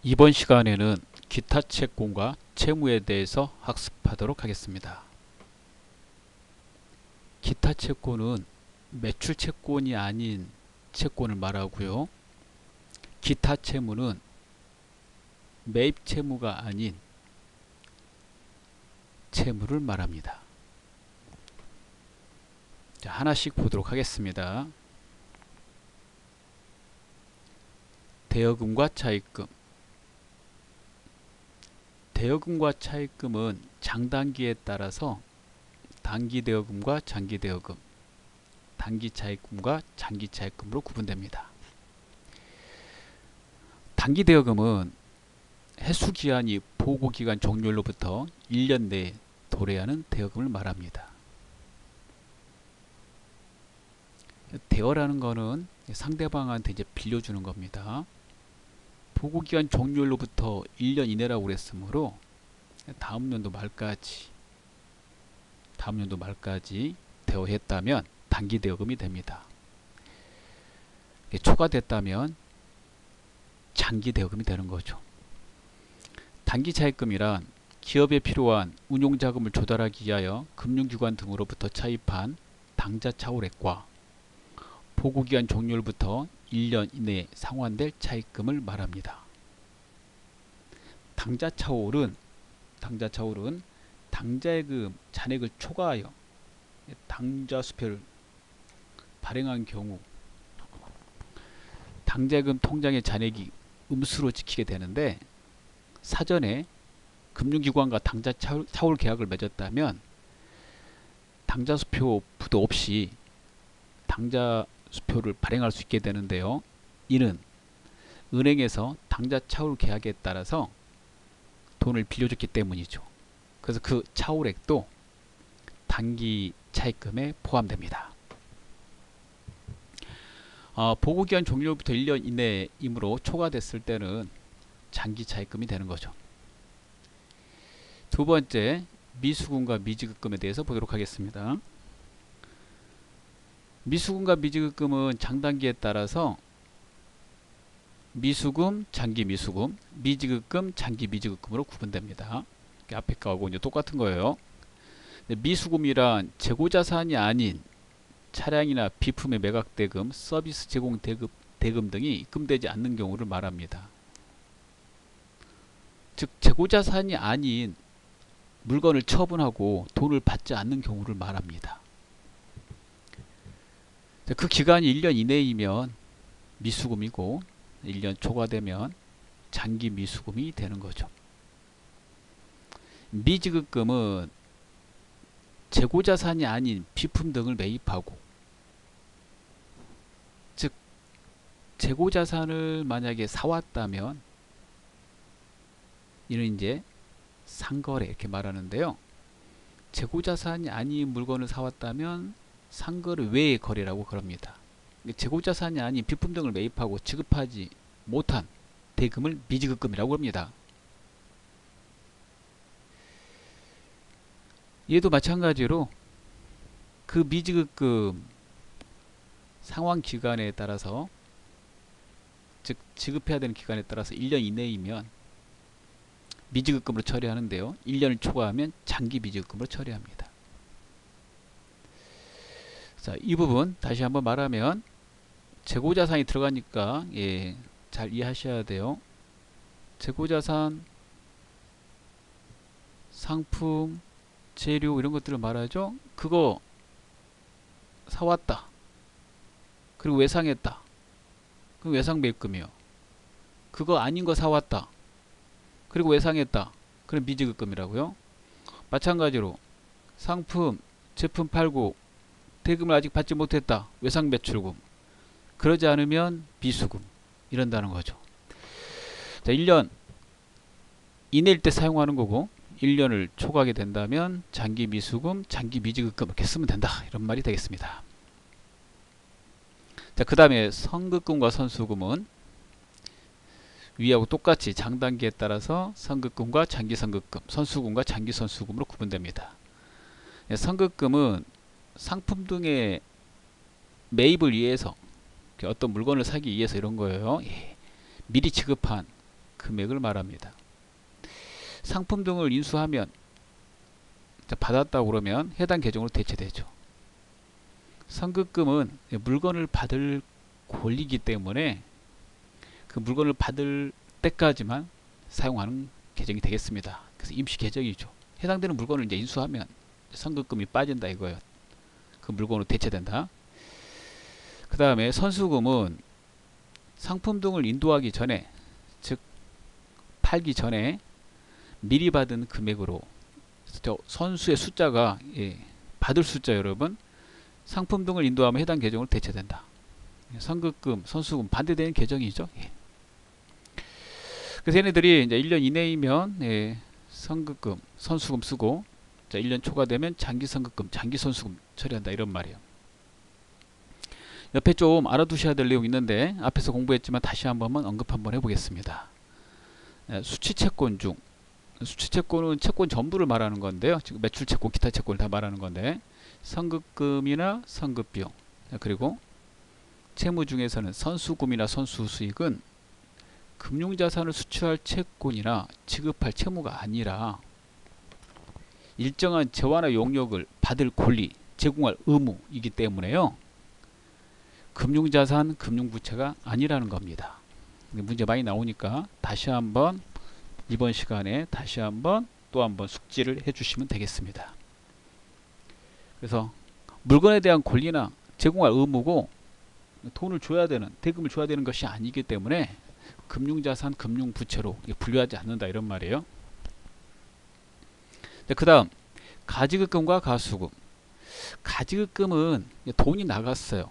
이번 시간에는 기타 채권과 채무에 대해서 학습하도록 하겠습니다. 기타 채권은 매출 채권이 아닌 채권을 말하고요. 기타 채무는 매입 채무가 아닌 채무를 말합니다. 자, 하나씩 보도록 하겠습니다. 대여금과 차입금. 대여금과 차입금은 장단기에 따라서 단기 대여금과 장기 대여금, 단기 차입금과 장기 차입금으로 구분됩니다. 단기 대여금은 해수기한이 보고기간 종료로부터 1년 내에 도래하는 대여금을 말합니다. 대여라는 것은 상대방한테 이제 빌려주는 겁니다. 보고기간 종료로부터 1년 이내라고 그랬으므로 다음 연도 말까지 대여했다면 단기 대여금이 됩니다. 초과됐다면 장기 대여금이 되는 거죠. 단기 차입금이란 기업에 필요한 운용자금을 조달하기 위하여 금융기관 등으로부터 차입한 당좌 차올액과 보고기간 종료로부터 1년 이내에 상환될 차입금을 말합니다. 당좌 차올은 당좌의 그 잔액을 초과하여 당좌 수표를 발행한 경우 당좌금 통장의 잔액이 음수로 찍히게 되는데, 사전에 금융기관과 당좌 차올 계약을 맺었다면 당좌 수표 부도 없이 당좌 수표를 발행할 수 있게 되는데요. 이는 은행에서 당좌 차올 계약에 따라서 돈을 빌려줬기 때문이죠. 그래서 그 차올액도 단기 차입금에 포함됩니다. 보고기간 종료부터 1년 이내이므로 초과됐을 때는 장기 차입금이 되는 거죠. 두 번째, 미수금과 미지급금에 대해서 보도록 하겠습니다. 미수금과 미지급금은 장단기에 따라서 미수금, 장기 미수금, 미지급금, 장기 미지급금으로 구분됩니다. 앞에 거하고 이제 똑같은 거예요. 미수금이란 재고자산이 아닌 차량이나 비품의 매각대금, 서비스 제공 대금 등이 입금되지 않는 경우를 말합니다. 즉 재고자산이 아닌 물건을 처분하고 돈을 받지 않는 경우를 말합니다. 그 기간이 1년 이내이면 미수금이고 1년 초과되면 장기 미수금이 되는 거죠. 미지급금은 재고자산이 아닌 비품 등을 매입하고, 즉 재고자산을 만약에 사왔다면 이는 이제 상거래 이렇게 말하는데요. 재고자산이 아닌 물건을 사왔다면 상거래 외의 거래라고 그럽니다. 재고자산이 아닌 비품 등을 매입하고 지급하지 못한 대금을 미지급금이라고 합니다. 얘도 마찬가지로 그 미지급금 상환 기간에 따라서, 즉 지급해야 되는 기간에 따라서 1년 이내이면 미지급금으로 처리하는데요. 1년을 초과하면 장기 미지급금으로 처리합니다. 자, 이 부분 다시 한번 말하면 재고자산이 들어가니까 잘 이해하셔야 돼요. 재고자산, 상품, 재료 이런 것들을 말하죠. 그거 사왔다. 그리고 외상했다. 그럼 외상매입금이요. 그거 아닌 거 사왔다. 그리고 외상했다. 그럼 미지급금이라고요. 마찬가지로 상품, 제품 팔고 대금을 아직 받지 못했다. 외상매출금. 그러지 않으면 비수금. 이런다는 거죠. 자, 1년 이내일 때 사용하는 거고 1년을 초과하게 된다면 장기 미수금, 장기 미지급금 이렇게 쓰면 된다. 이런 말이 되겠습니다. 자, 그 다음에 선급금과 선수금은 위하고 똑같이 장단기에 따라서 선급금과 장기 선급금, 선수금과 장기 선수금으로 구분됩니다. 선급금은 상품 등의 매입을 위해서, 어떤 물건을 사기 위해서 이런 거예요. 미리 지급한 금액을 말합니다. 상품 등을 인수하면 받았다고 그러면 해당 계정으로 대체되죠. 선급금은 물건을 받을 권리이기 때문에 그 물건을 받을 때까지만 사용하는 계정이 되겠습니다. 그래서 임시 계정이죠. 해당되는 물건을 이제 인수하면 선급금이 빠진다 이거예요. 그 물건으로 대체된다. 그 다음에 선수금은 상품 등을 인도하기 전에, 즉 팔기 전에 미리 받은 금액으로, 선수의 숫자가 받을 숫자 여러분, 상품 등을 인도하면 해당 계정으로 대체된다. 선급금, 선수금 반대되는 계정이죠. 그래서 얘네들이 이제 1년 이내이면 선급금, 선수금 쓰고, 자 1년 초과되면 장기 선급금, 장기 선수금 처리한다 이런 말이에요. 옆에 좀 알아두셔야 될 내용 있는데 앞에서 공부했지만 다시 한번 언급 한번 해보겠습니다. 수취채권 중, 수취채권은 채권 전부를 말하는 건데요. 지금 매출채권, 기타 채권을 다 말하는 건데, 선급금이나 선급비용, 그리고 채무 중에서는 선수금이나 선수수익은 금융자산을 수취할 채권이나 지급할 채무가 아니라 일정한 재화나 용역을 받을 권리, 제공할 의무이기 때문에요. 금융자산, 금융부채가 아니라는 겁니다. 문제 많이 나오니까 다시 한번 이번 시간에 다시 한번 또 한번 숙지를 해주시면 되겠습니다. 그래서 물건에 대한 권리나 제공할 의무고 돈을 줘야 되는, 대금을 줘야 되는 것이 아니기 때문에 금융자산, 금융부채로 분류하지 않는다 이런 말이에요. 그 다음 가지급금과 가수금. 가지급금은 돈이 나갔어요.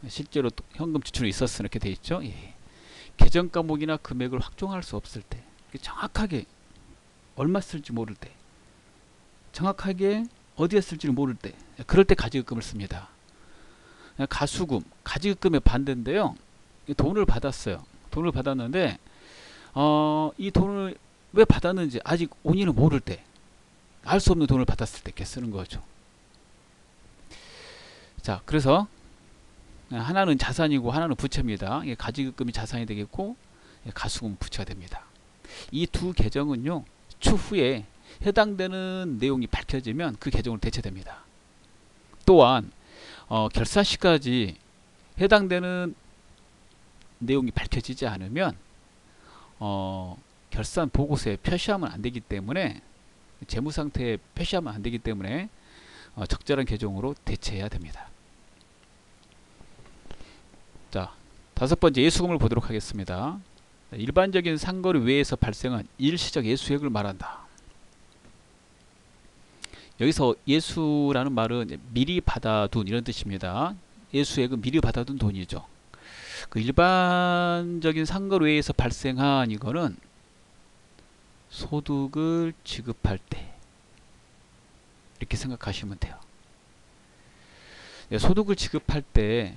실제로 현금 지출이 있었으면 이렇게 돼 있죠. 계정 과목이나 금액을 확정할 수 없을 때, 정확하게 얼마 쓸지 모를 때, 정확하게 어디에 쓸지를 모를 때, 그럴 때 가지급금을 씁니다. 가수금, 가지급금의 반대인데요. 돈을 받았어요. 돈을 받았는데 이 돈을 왜 받았는지 아직 원인을 모를 때, 알 수 없는 돈을 받았을 때 이렇게 쓰는 거죠. 자, 그래서 하나는 자산이고 하나는 부채입니다. 가지급금이 자산이 되겠고 가수금은 부채가 됩니다. 이 두 계정은요, 추후에 해당되는 내용이 밝혀지면 그 계정으로 대체됩니다. 또한 결산 시까지 해당되는 내용이 밝혀지지 않으면 결산 보고서에 표시하면 안 되기 때문에, 재무 상태에 표시하면 안 되기 때문에 적절한 계정으로 대체해야 됩니다. 자, 다섯 번째 예수금을 보도록 하겠습니다. 일반적인 상거래 외에서 발생한 일시적 예수액을 말한다. 여기서 예수라는 말은 미리 받아둔 이런 뜻입니다. 예수액은 미리 받아둔 돈이죠. 그 일반적인 상거래 외에서 발생한 이거는 소득을 지급할 때 이렇게 생각하시면 돼요. 소득을 지급할 때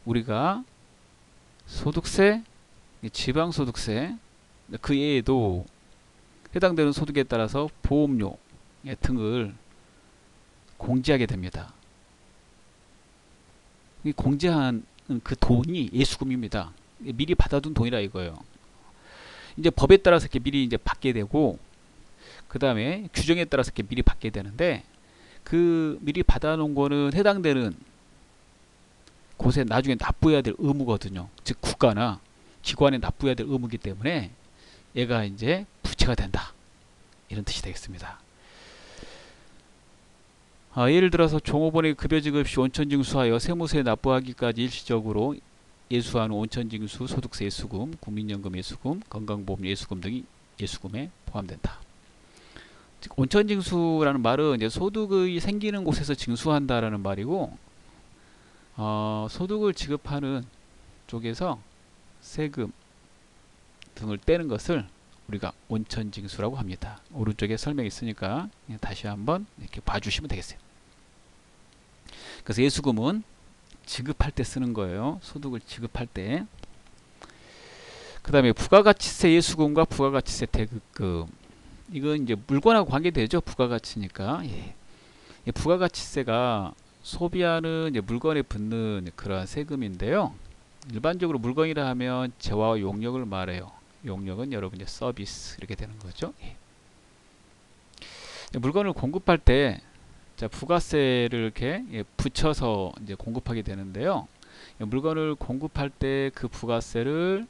우리가 소득세, 지방소득세, 그 외에도 해당되는 소득에 따라서 보험료 등을 공제하게 됩니다. 이 공제한 그 돈이 예수금입니다. 미리 받아둔 돈이라 이거예요. 이제 법에 따라서 이렇게 미리 이제 받게 되고, 그 다음에 규정에 따라서 이렇게 미리 받게 되는데, 그 미리 받아놓은 거는 해당되는 곳에 나중에 납부해야 될 의무거든요. 즉 국가나 기관에 납부해야 될 의무이기 때문에 얘가 이제 부채가 된다 이런 뜻이 되겠습니다. 예를 들어서 종업원의 급여지급 시 온천징수하여 세무서에 납부하기까지 일시적으로 예수하는 온천징수, 소득세 예수금, 국민연금 예수금, 건강보험 예수금 등이 예수금에 포함된다. 즉 온천징수라는 말은 이제 소득이 생기는 곳에서 징수한다라는 말이고, 소득을 지급하는 쪽에서 세금 등을 떼는 것을 우리가 온천징수라고 합니다. 오른쪽에 설명이 있으니까 다시 한번 이렇게 봐주시면 되겠어요. 그래서 예수금은 지급할 때 쓰는 거예요. 소득을 지급할 때. 그 다음에 부가가치세 예수금과 부가가치세 대급금. 이건 이제 물건하고 관계되죠. 부가가치니까. 부가가치세가 소비하는 이제 물건에 붙는 그러한 세금인데요. 일반적으로 물건이라 하면 재화와 용역을 말해요. 용역은 여러분 이제 서비스 이렇게 되는 거죠. 예. 물건을 공급할 때 자, 부가세를 이렇게 붙여서 이제 공급하게 되는데요. 물건을 공급할 때 그 부가세를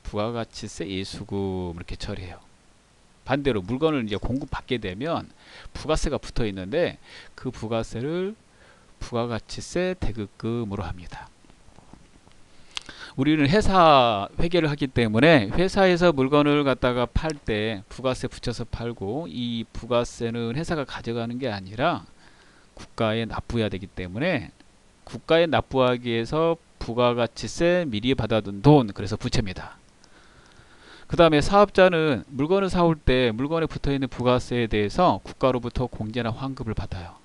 부가가치세 예수금 이렇게 처리해요. 반대로 물건을 이제 공급받게 되면 부가세가 붙어 있는데 그 부가세를 부가가치세 대급금으로 합니다. 우리는 회사 회계를 하기 때문에 회사에서 물건을 갖다가 팔 때 부가세 붙여서 팔고 이 부가세는 회사가 가져가는 게 아니라 국가에 납부해야 되기 때문에 국가에 납부하기 위해서 부가가치세 미리 받아둔 돈, 그래서 부채입니다. 그 다음에 사업자는 물건을 사올 때 물건에 붙어있는 부가세에 대해서 국가로부터 공제나 환급을 받아요.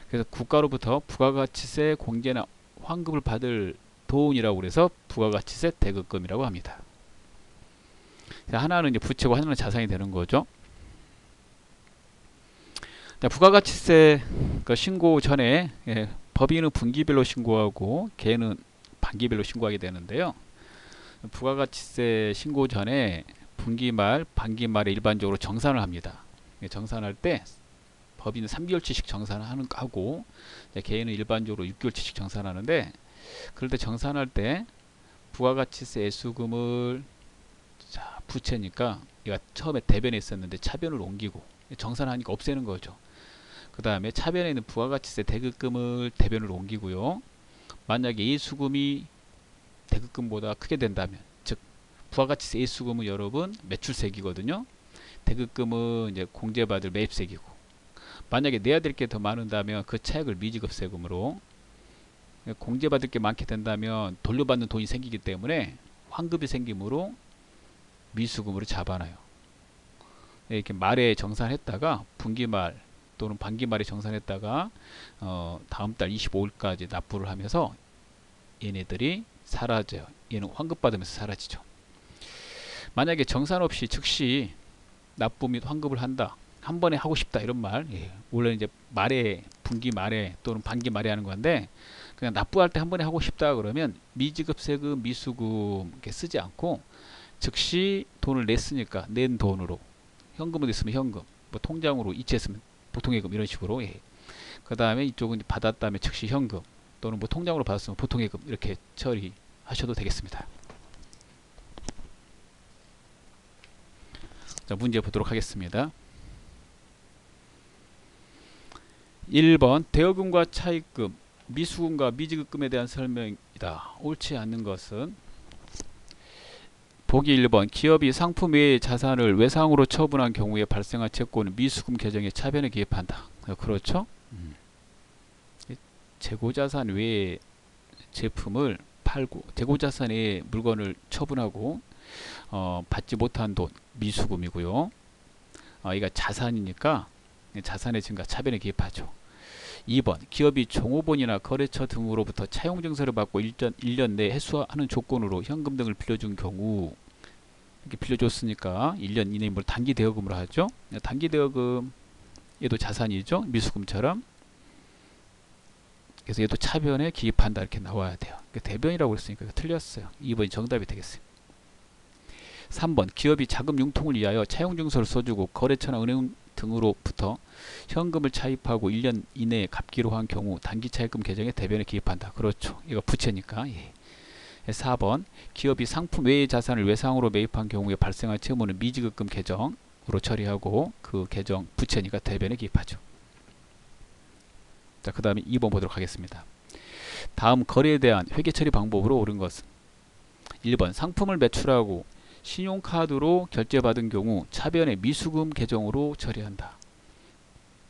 그래서 국가로부터 부가가치세 공제나 환급을 받을 돈이라고 그래서 부가가치세 대급금이라고 합니다. 하나는 이제 부채고 하나는 자산이 되는 거죠. 부가가치세 신고 전에 법인은 분기별로 신고하고 개인은 반기별로 신고하게 되는데요. 부가가치세 신고 전에 분기말, 반기말에 일반적으로 정산을 합니다. 정산할 때 법인은 3개월치씩 정산하고 개인은 일반적으로 6개월치씩 정산하는데, 그럴 때 정산할 때 부가가치세 예수금을 자, 부채니까 얘가 처음에 대변에 있었는데 차변을 옮기고 정산하니까 없애는 거죠. 그 다음에 차변에 있는 부가가치세 대급금을 대변으로 옮기고요. 만약에 예수금이 대급금보다 크게 된다면, 즉 부가가치세 예수금은 여러분 매출세기거든요. 대급금은 이제 공제받을 매입세기고, 만약에 내야 될 게 더 많은다면 그 차액을 미지급세금으로, 공제받을 게 많게 된다면 돌려받는 돈이 생기기 때문에 환급이 생기므로 미수금으로 잡아놔요. 이렇게 말에 정산했다가 분기말 또는 반기말에 정산했다가 다음 달 25일까지 납부를 하면서 얘네들이 사라져요. 얘는 환급받으면서 사라지죠. 만약에 정산 없이 즉시 납부 및 환급을 한다, 한 번에 하고 싶다 이런 말, 원래 이제 말에 분기 말에 또는 반기 말에 하는 건데, 그냥 납부할 때 한 번에 하고 싶다 그러면 미지급 세금 미수금 이렇게 쓰지 않고 즉시 돈을 냈으니까 낸 돈으로, 현금으로 있으면 현금, 뭐 통장으로 이체했으면 보통예금 이런 식으로, 그 다음에 이쪽은 받았다면 즉시 현금 또는 뭐 통장으로 받았으면 보통예금 이렇게 처리하셔도 되겠습니다. 자, 문제 보도록 하겠습니다. 1번 대여금과 차입금, 미수금과 미지급금에 대한 설명이다. 옳지 않는 것은 보기 1번 기업이 상품 외의 자산을 외상으로 처분한 경우에 발생한 채권은 미수금 계정의 차변에 기입한다. 그렇죠? 재고자산 외의 제품을 팔고 재고자산 외의 물건을 처분하고 받지 못한 돈 미수금이고요. 이가 자산이니까 자산의 증가 차변에 기입하죠. 2번 기업이 종업원이나 거래처 등으로부터 차용증서를 받고 1년 내에 회수하는 조건으로 현금 등을 빌려준 경우, 이렇게 빌려줬으니까 1년 이내에 뭘 단기 대여금으로 하죠. 단기 대여금 얘도 자산이죠. 미수금처럼. 그래서 얘도 차변에 기입한다 이렇게 나와야 돼요. 대변이라고 했으니까 틀렸어요. 2번이 정답이 되겠어요. 3번 기업이 자금 융통을 위하여 차용증서를 써주고 거래처나 은행 등으로부터 현금을 차입하고 1년 이내에 갚기로 한 경우 단기 차입금 계정에 대변에 기입한다. 그렇죠. 이거 부채니까. 4번 기업이 상품 외의 자산을 외상으로 매입한 경우에 발생한 채무는 미지급금 계정으로 처리하고 그 계정 부채니까 대변에 기입하죠. 자, 그 다음에 2번 보도록 하겠습니다. 다음 거래에 대한 회계 처리 방법으로 옳은 것은 1번 상품을 매출하고 신용카드로 결제받은 경우 차변에 미수금 계정으로 처리한다.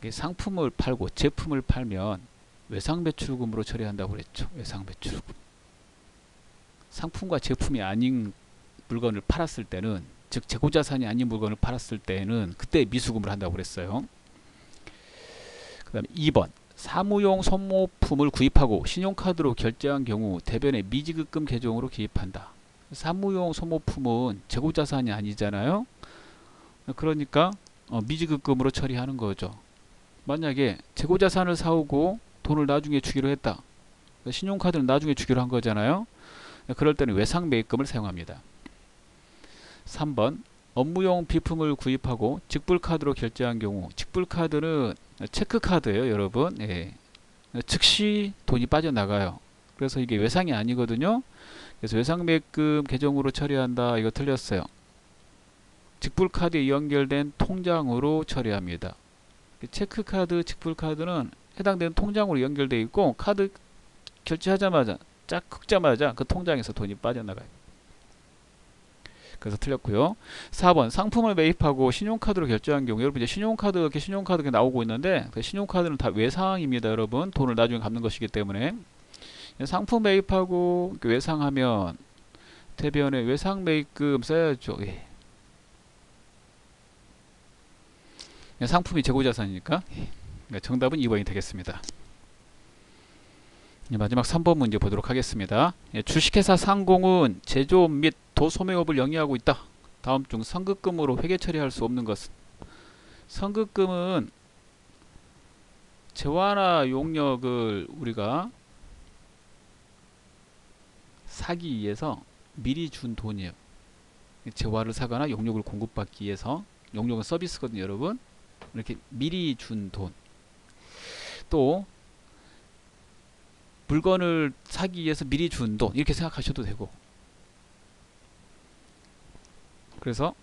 상품을 팔고 제품을 팔면 외상매출금으로 처리한다고 그랬죠. 외상매출금. 상품과 제품이 아닌 물건을 팔았을 때는, 즉 재고자산이 아닌 물건을 팔았을 때는 그때 미수금을 한다고 그랬어요. 그 다음에 2번 사무용 소모품을 구입하고 신용카드로 결제한 경우 대변에 미지급금 계정으로 기입한다. 사무용 소모품은 재고자산이 아니잖아요. 그러니까 미지급금으로 처리하는 거죠. 만약에 재고자산을 사오고 돈을 나중에 주기로 했다. 신용카드는 나중에 주기로 한 거잖아요. 그럴 때는 외상 매입금을 사용합니다. 3번 업무용 비품을 구입하고 직불카드로 결제한 경우, 직불카드는 체크카드예요 여러분. 예. 즉시 돈이 빠져나가요. 그래서 이게 외상이 아니거든요. 그래서 외상 매입금 계정으로 처리한다, 이거 틀렸어요. 직불카드에 연결된 통장으로 처리합니다. 체크카드, 직불카드는 해당되는 통장으로 연결되어 있고, 카드 결제하자마자 짝 긁자마자 그 통장에서 돈이 빠져나가요. 그래서 틀렸고요. 4번 상품을 매입하고 신용카드로 결제한 경우, 여러분 이제 신용카드 이렇게 신용카드 이렇게 나오고 있는데, 그 신용카드는 다 외상입니다 여러분. 돈을 나중에 갚는 것이기 때문에. 상품 매입하고 외상하면 대변에 외상 매입금 써야죠. 예. 상품이 재고자산이니까 정답은 2번이 되겠습니다. 마지막 3번 문제 보도록 하겠습니다. 주식회사 상공은 제조업 및 도소매업을 영위하고 있다. 다음 중 선급금으로 회계 처리할 수 없는 것은? 선급금은 재화나 용역을 우리가 사기 위해서 미리 준 돈이에요. 재화를 사거나 용역을 공급받기 위해서, 용역은 서비스거든요 여러분. 이렇게 미리 준 돈. 또 물건을 사기 위해서 미리 준 돈, 이렇게 생각하셔도 되고. 그래서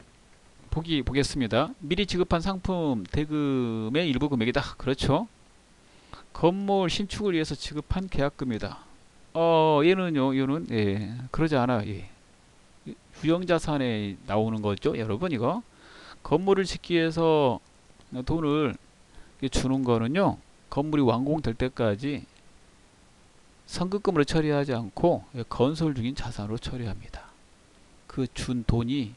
보겠습니다. 미리 지급한 상품 대금의 일부 금액이다. 그렇죠. 건물 신축을 위해서 지급한 계약금이다. 얘는요, 얘는 예, 그러지 않아요. 예. 유형자산에 나오는 거죠 여러분. 이거 건물을 짓기 위해서 돈을 주는 거는요, 건물이 완공될 때까지 선급금으로 처리하지 않고 건설 중인 자산으로 처리합니다. 그 준 돈이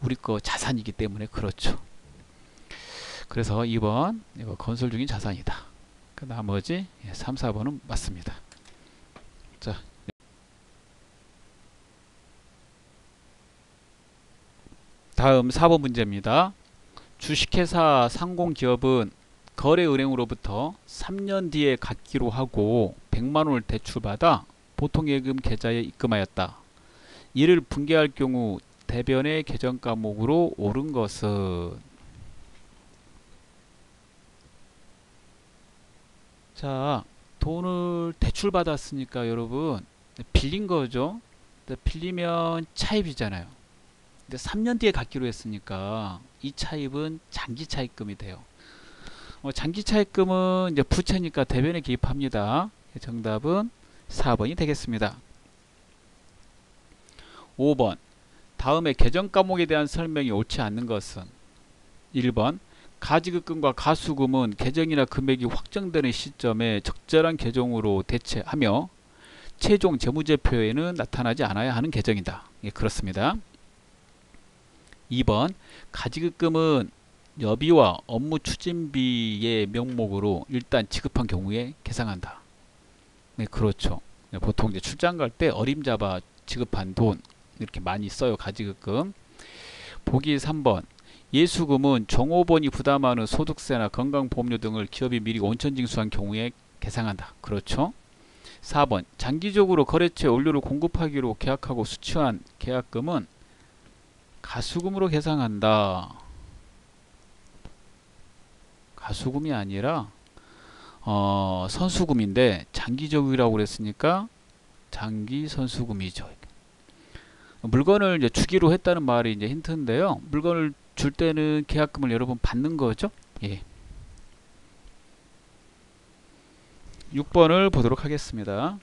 우리 거 자산이기 때문에 그렇죠. 그래서 2번 이거 건설 중인 자산이다. 그 나머지 3, 4번은 맞습니다. 자, 다음 4번 문제입니다. 주식회사 상공기업은 거래은행으로부터 3년 뒤에 갚기로 하고 100만원을 대출받아 보통예금 계좌에 입금하였다. 이를 분개할 경우 대변의 계정 과목으로 옳은 것은? 자, 돈을 대출받았으니까 여러분 빌린 거죠. 빌리면 차입이잖아요. 근데 3년 뒤에 갚기로 했으니까 이 차입은 장기 차입금이 돼요. 장기 차입금은 이제 부채니까 대변에 기입합니다. 정답은 4번이 되겠습니다. 5번 다음에 계정 과목에 대한 설명이 옳지 않는 것은? 1번 가지급금과 가수금은 계정이나 금액이 확정되는 시점에 적절한 계정으로 대체하며 최종 재무제표에는 나타나지 않아야 하는 계정이다. 예, 그렇습니다. 2번 가지급금은 여비와 업무 추진비의 명목으로 일단 지급한 경우에 계상한다. 네, 그렇죠. 보통 이제 출장 갈 때 어림잡아 지급한 돈 이렇게 많이 써요. 가지급금. 보기 3번 예수금은 종업원이 부담하는 소득세나 건강보험료 등을 기업이 미리 원천징수한 경우에 계상한다. 그렇죠. 4번 장기적으로 거래처에 원료를 공급하기로 계약하고 수취한 계약금은 가수금으로 계상한다. 가수금이 아니라 선수금인데 장기적이라고 그랬으니까 장기 선수금이죠. 물건을 이제 주기로 했다는 말이 이제 힌트인데요. 물건을 줄 때는 계약금을 여러분 받는 거죠. 예. 6번을 보도록 하겠습니다.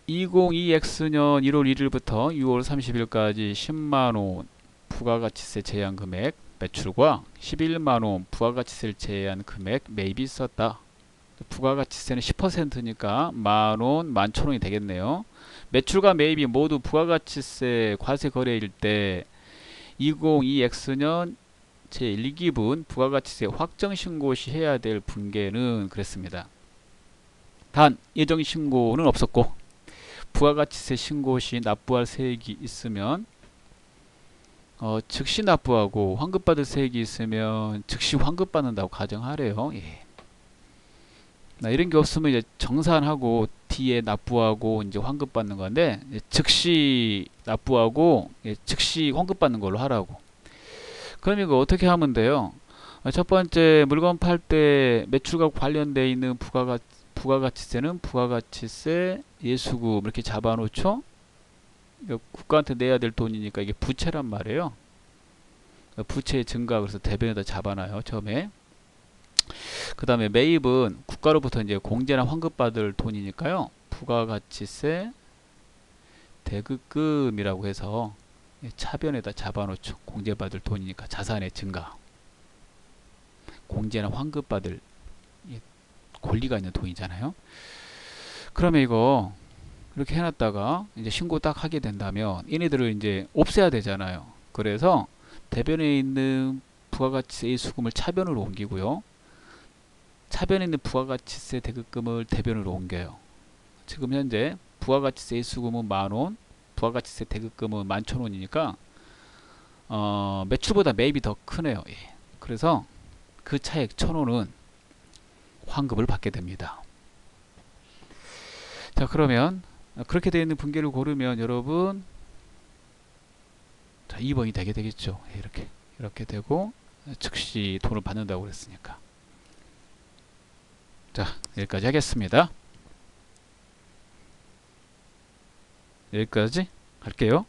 2022X년 1월 1일부터 6월 30일까지 10만원 부가가치세 제한 금액 매출과 11만원 부가가치세를 제한 금액 매입이 있었다. 부가가치세는 10%니까 만원, 11,000원이 되겠네요. 매출과 매입이 모두 부가가치세 과세 거래일 때 2022X년 제1기분 부가가치세 확정신고 시 해야 될 분계는 그랬습니다. 단 예정신고는 없었고 부가가치세 신고 시 납부할 세액이 있으면 즉시 납부하고 환급받을 세액이 있으면 즉시 환급받는다고 가정하래요. 예. 이런 게 없으면 이제 정산하고 뒤에 납부하고 이제 환급 받는 건데, 즉시 납부하고 즉시 환급 받는 걸로 하라고. 그럼 이거 어떻게 하면 돼요? 첫 번째, 물건 팔 때 매출과 관련돼 있는 부가가치세는 부가가치세 예수금 이렇게 잡아놓죠. 이거 국가한테 내야 될 돈이니까 이게 부채란 말이에요. 부채의 증가, 그래서 대변에다 잡아놔요 처음에. 그 다음에 매입은 국가로부터 이제 공제나 환급받을 돈이니까요. 부가가치세 대급금이라고 해서 차변에다 잡아놓죠. 공제받을 돈이니까 자산의 증가. 공제나 환급받을 권리가 있는 돈이잖아요. 그러면 이거 이렇게 해놨다가 이제 신고 딱 하게 된다면 얘네들을 이제 없애야 되잖아요. 그래서 대변에 있는 부가가치세의 수금을 차변으로 옮기고요. 차변에 있는 부가가치세 대급금을 대변으로 옮겨요. 지금 현재 부가가치세 수금은 10,000원, 부가가치세 대급금은 11,000원이니까 매출보다 매입이 더 크네요. 예. 그래서 그 차액 1,000원은 환급을 받게 됩니다. 자, 그러면 그렇게 되어 있는 분기를 고르면 여러분, 자, 2번이 되게 되겠죠. 예, 이렇게 되고 즉시 돈을 받는다고 그랬으니까. 자, 여기까지 하겠습니다. 여기까지 할게요.